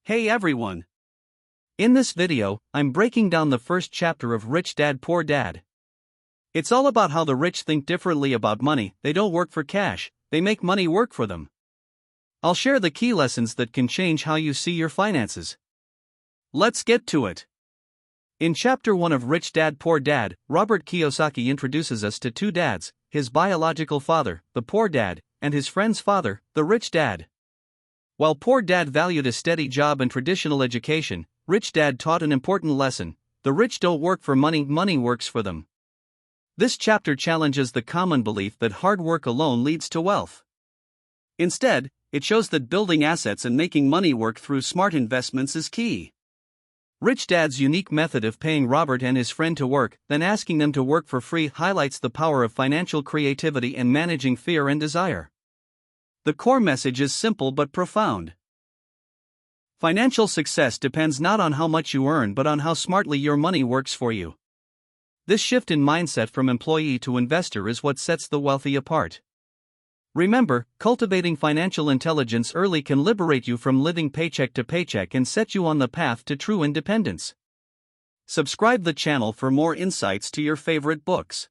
Hey everyone! In this video, I'm breaking down the first chapter of Rich Dad Poor Dad. It's all about how the rich think differently about money. They don't work for cash, they make money work for them. I'll share the key lessons that can change how you see your finances. Let's get to it. In Chapter 1 of Rich Dad Poor Dad, Robert Kiyosaki introduces us to two dads, his biological father, the poor dad, and his friend's father, the rich dad. While Poor Dad valued a steady job and traditional education, Rich Dad taught an important lesson: the rich don't work for money, money works for them. This chapter challenges the common belief that hard work alone leads to wealth. Instead, it shows that building assets and making money work through smart investments is key. Rich Dad's unique method of paying Robert and his friend to work, then asking them to work for free, highlights the power of financial creativity and managing fear and desire. The core message is simple but profound. Financial success depends not on how much you earn but on how smartly your money works for you. This shift in mindset from employee to investor is what sets the wealthy apart. Remember, cultivating financial intelligence early can liberate you from living paycheck to paycheck and set you on the path to true independence. Subscribe the channel for more insights to your favorite books.